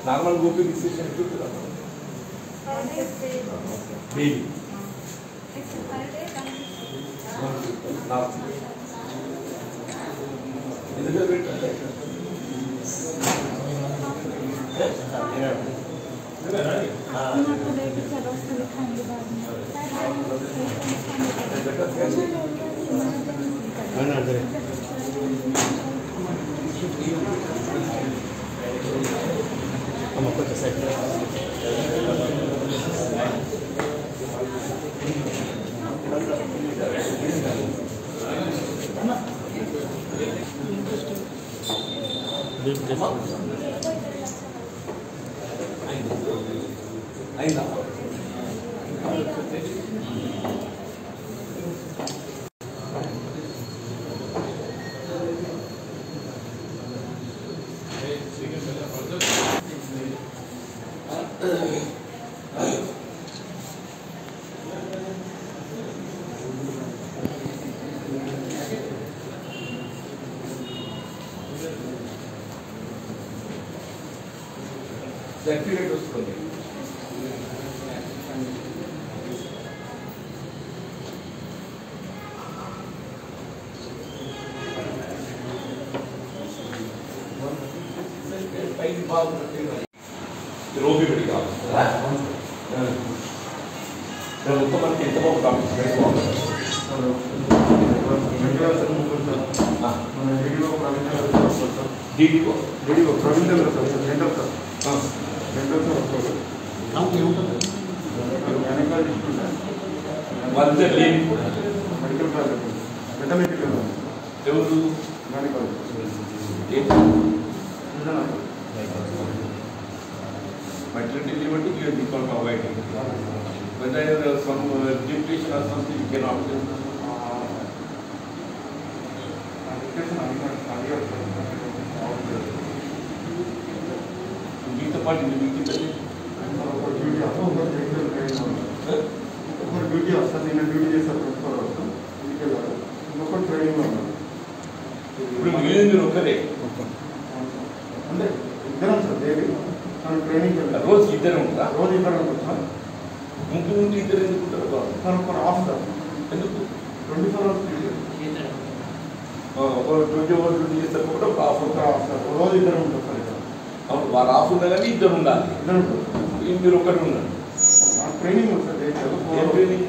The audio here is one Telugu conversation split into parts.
Normal Gopi decision baby ainda certificate వస్తుంది రోగి పెట్టి కావాలి మొత్తం మనకి ఎంత ఎవరు maternity leave and you can provide it. Whether some dictation or something you can opt in. Meet the party, meet the party. Duty of something and duty is a training. Training రోజు ఇద్దరు ఉంటారా రోజు ఇద్దరు ఉంటారా ముగ్గురు నుండి ఇద్దరు ఎందుకు ఉంటారు ఆఫ్ సార్ ఎందుకు 24 hours ఒక 20 hours డ్యూటీ చేస్తారు కూడా ఒక ఆఫ్ ఉంటారు సార్ రోజు ఇద్దరు ఉంటారు సార్ అవును వారు ఆఫ్ ఉన్నా కానీ ఇద్దరు ఉండాలి ఇద్దరు ఉంటారు మీరు ఒకటి ఉన్నారు ట్రైనింగ్ ఉంటుంది సార్ ఏం ట్రైనింగ్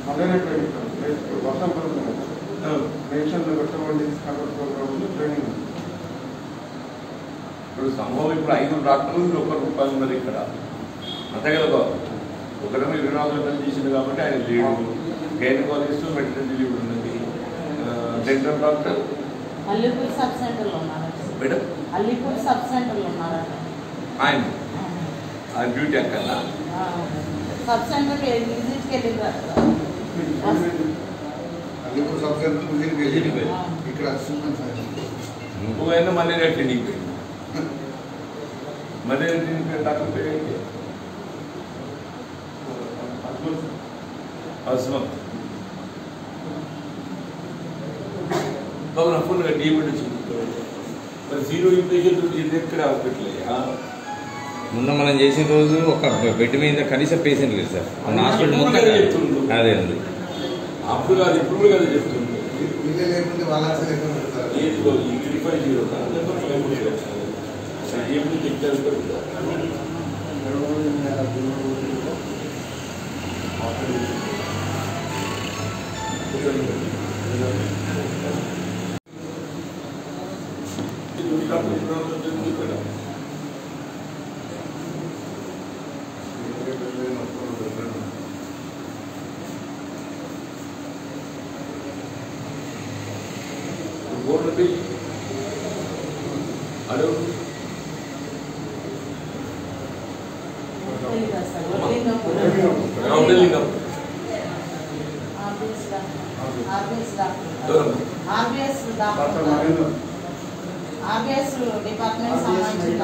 మలేరియా ట్రైనింగ్ సార్ వర్షం పడుతుంది కదా నేషనల్ కట్టబడి ప్రోగ్రామ్ ట్రైనింగ్ ఇప్పుడు సంభవం ఇప్పుడు 5 డాక్టర్లు 1 రూపాయలు ఉన్నారు ఇక్కడ అంతే కదా బాబు ఒకటో 24 గంటలు చేసింది కాబట్టి ఆయన లీడు గైనకాలజిస్ట్ మెటర్నిటీ లీవ్ ఉన్నది డెంటల్ డాక్టర్ అల్లీపూర్ సబ్ సెంటర్లో ఉన్నారు మేడం అల్లీపూర్ సబ్ సెంటర్లో ఉన్నారు ఆయన ఆ డ్యూటీ అక్కడ సబ్ సెంటర్కి విజిట్కి వెళ్ళిపోయారు అల్లీపూర్ సబ్ సెంటర్ విజిట్కి ఇక్కడ ఇంకోవైనా malaria clinic malaria clinic doctor పేరు ఏంటి అస్మత్ బాబు నా ఫోన్గా డీబెట్ వచ్చింది మరి జీరో ఇంప్రెషన్ ఇది ఎక్కడ పెట్టలే మొన్న మనం చేసిన రోజు ఒక బెడ్ మీద కనీసం పేషెంట్ లేదు సార్ హాస్పిటల్ మొత్తం అదే ఉంది అప్పుడు కాదు ఇప్పుడు కదా చెప్తుంది లేకుంటే వాళ్ళ Obvious. RBS doctor RBS doctor RBS department సంబంధించిన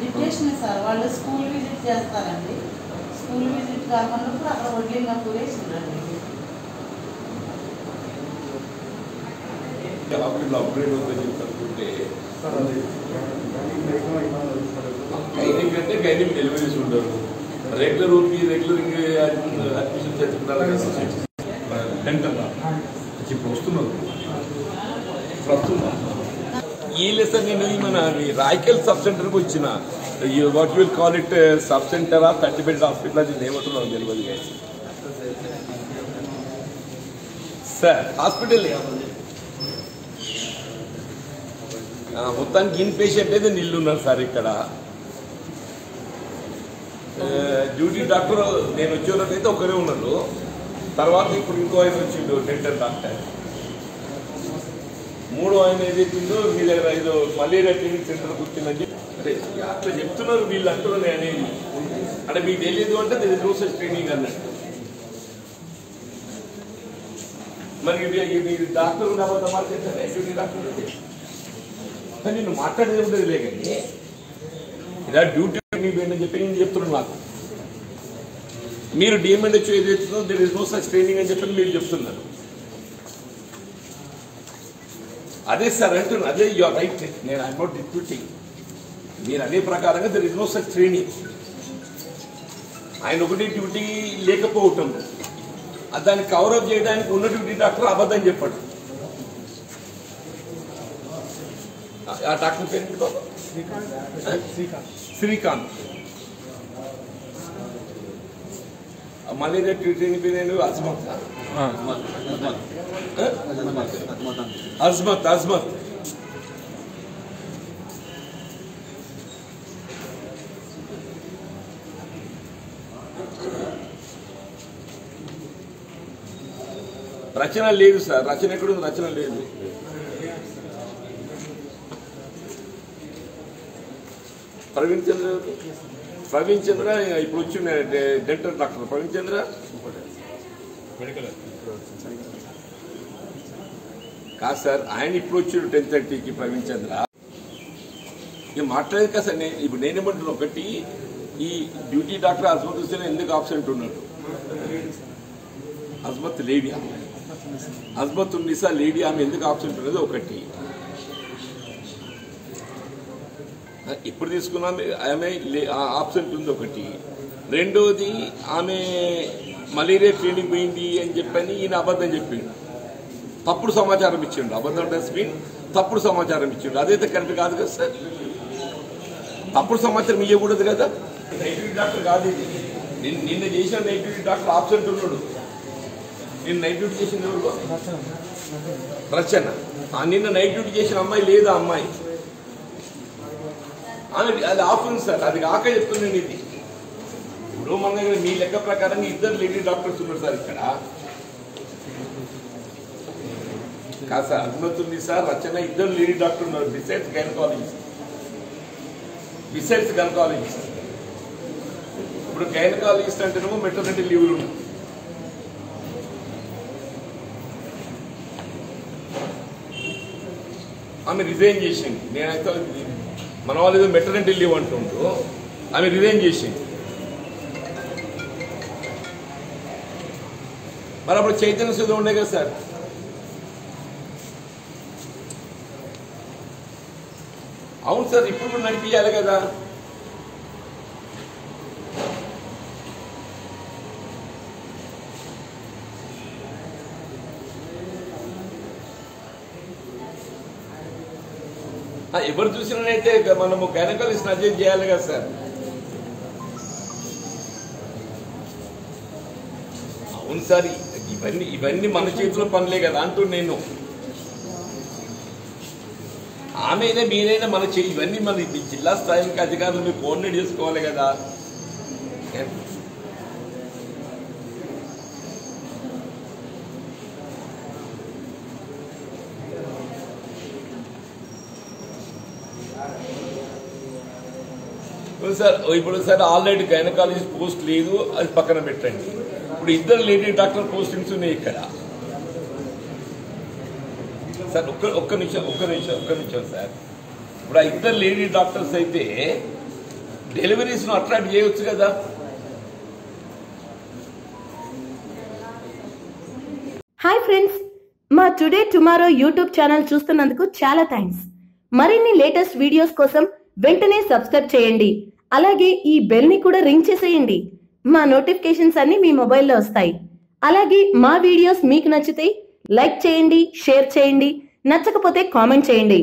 డిప్యూషన్ సార్ వాళ్ళు స్కూల్ విజిట్ చేస్తారండి. స్కూల్ విజిట్ కాకుండా కూడా అక్కడ వడ్లింగా వేసిందండి. అప్గ్రేడ్ అవుతుంది అనుకుంటే గైనింగ్ అంటే గైనింగ్ డెలివరీస్ ఉండరు. రెగ్యులర్ ఓపీ రెగ్యులర్ అడ్మిషన్ చేసుకుంటారు. ఇప్పుడు వస్తున్నారు ఈ లెసన్ నేను మన రాయకల్ సబ్ సెంటర్కి వచ్చిన what will call it sub centre of 30 bed hospital అది ఏమంటున్నాను తెలియదు కానీ సార్ హాస్పిటల్ మొత్తానికి ఇన్ పేషెంట్ అయితే నిల్లు ఉన్నారు సార్ ఇక్కడ. డ్యూటీ డాక్టర్ నేను వచ్చేవారైతే ఒకరే ఉన్నారు. తర్వాత ఇప్పుడు ఇంకో ఆయన వచ్చిండు డెంటల్ డాక్టర్. మూడో ఆయన ఏదైతుందో మీ దగ్గర ఏదో మలేరియా క్లినిక్ సెంటర్కి వచ్చిందని అంటే అట్లా చెప్తున్నారు వీళ్ళు అంటున్నారు అనేది. అంటే మీకు తెలియదు అంటే ఇది రీసెర్చ్ ట్రైనింగ్ అన్నట్టు. మరి మీరు డాక్టర్ కాబట్టి మాట్లాడతారు డ్యూటీ డాక్టర్ కానీ నేను మాట్లాడేది ఉండేది లే కానీ ఇలా డ్యూటీ అని చెప్పి నేను చెప్తున్నాను. నాకు మీరు డిఎంఎన్హెచ్ఓ ఏదైతుందో there is no such training అని చెప్పి మీరు చెప్తున్నారు. అదే సార్ అంటున్నాను అదే యువర్ రైట్. నేను ఐఎమ్ నాట్ డిస్ప్యూటింగ్. మీరు అదే ప్రకారంగా there is no such training. ఆయన ఒకటి డ్యూటీ లేకపోవటం దాన్ని కవరప్ చేయడానికి ఉన్న డ్యూటీ డాక్టర్ అబద్ధం చెప్పాడు. ఆ డాక్టర్ పేరు శ్రీకాంత్. మలేరియా ట్రీట్మెంట్ పేరు అజ్మత్ అజ్మత్ అజ్మత్ రచన లేదు సార్. రచన ఎక్కడుంది? రచన లేదు. ప్రవీణ్ చంద్ర ఇప్పుడు వచ్చి డెంటల్ డాక్టర్ ప్రవీణ్ చంద్ర కాదు సార్. ఆయన ఇప్పుడు వచ్చాడు 10:30కి ప్రవీణ్ చంద్ర. ఇక మాట్లాడేది కదా సార్. ఇప్పుడు నేనేమంటున్నా ఒకటి ఈ డ్యూటీ డాక్టర్ అజ్మత్ హుస్సేన్ ఎందుకు ఆబ్సెంట్ ఉన్నాడు? అజ్మత్ లేడీ అజ్మత్ ఉన్నీసా లేడీ ఆమె ఎందుకు ఆబ్సెంట్ ఉన్నది ఒకటి. ఇప్పుడు తీసుకున్నాం ఆమె ఆబ్సెంట్ ఉంది ఒకటి. రెండోది ఆమె మలేరియా ట్రైనింగ్ పోయింది అని చెప్పని ఈయన అబద్ధం చెప్పిండు. తప్పుడు సమాచారం ఇచ్చిండు. అబద్ధం డస్ట్బిన్ తప్పుడు సమాచారం ఇచ్చిండు. అదైతే కరెక్ట్ కాదు కదా సార్. తప్పుడు సమాచారం ఇవ్వకూడదు కదా. నైట్ డాక్టర్ కాదు ఇది. నిన్న చేసిన నైట్ డ్యూటీ డాక్టర్ ఆబ్సెంట్ ఉన్నాడు. నిన్న నైట్ డ్యూటీ చేసిన రచన. నిన్న నైట్ డ్యూటీ చేసిన అమ్మాయి లేదా అమ్మాయి అది ఆఫ్ ఉంది సార్. అది కాక చెప్తున్నాను ఇది. ఇప్పుడు మన దగ్గర మీ లెక్క ప్రకారంగా 2 లేడీ డాక్టర్స్ ఉన్నారు సార్ ఇక్కడ. కాదు సార్ అజ్మత్ ఉంది సార్ రచన 2 లేడీ డాక్టర్ ఉన్నారు బిసైడ్స్ గైనకాలజిస్ట్. ఇప్పుడు గైనకాలజిస్ట్ అంటేనేమో మెటర్నిటీ లీవ్లు ఉన్నాయి. ఆమె రిజైన్ చేసింది. నేనైతే మన వాళ్ళు ఏదో మెటర్నిటీ లీవ్ అంటుండ్రు. ఆమె రిజైన్ చేసింది. మరి అప్పుడు చైతన్య సుధ ఉండే కదా సార్. అవును సార్. ఇప్పుడు కూడా నడిపించాలి కదా. ఎవరు చూసినట్టే మనము గైనకాలజిస్ట్ అడ్జస్ట్ చేయాలి కదా సార్. అవును సార్. ఇవన్నీ మన చేతిలో పనులే కదా అంటూ నేను. ఆమెనే మీరైనా మన ఇవన్నీ మన జిల్లా స్థాయికి అధికారులు మీరు కోఆర్డినేట్ చేసుకోవాలి కదా. సార్ ఇప్పుడు సార్ ఆల్రెడీ గైనకాలజిస్ట్ పోస్ట్ లేదు, అది పక్కన పెట్టండి. ఇప్పుడు 2 లేడీ డాక్టర్ పోస్టింగ్స్ ఉన్నాయి ఇక్కడ సార్. ఒక్క నిమిషం సార్. ఇప్పుడు ఆ 2 లేడీ డాక్టర్స్ అయితే డెలివరీస్ ను అట్రాక్ట్ చేయవచ్చు కదా. హాయ్ ఫ్రెండ్స్, మా టుడే టుమారో యూట్యూబ్ ఛానల్ చూస్తున్నందుకు చాలా థ్యాంక్స్. మరిన్ని లేటెస్ట్ వీడియోస్ కోసం వెంటనే సబ్స్క్రైబ్ చేయండి. అలాగే ఈ బెల్ ని కూడా రింగ్ చేసేయండి. మా నోటిఫికేషన్స్ అన్ని మీ మొబైల్లో వస్తాయి. అలాగే మా వీడియోస్ మీకు నచ్చితే లైక్ చేయండి, షేర్ చేయండి, నచ్చకపోతే కామెంట్ చేయండి.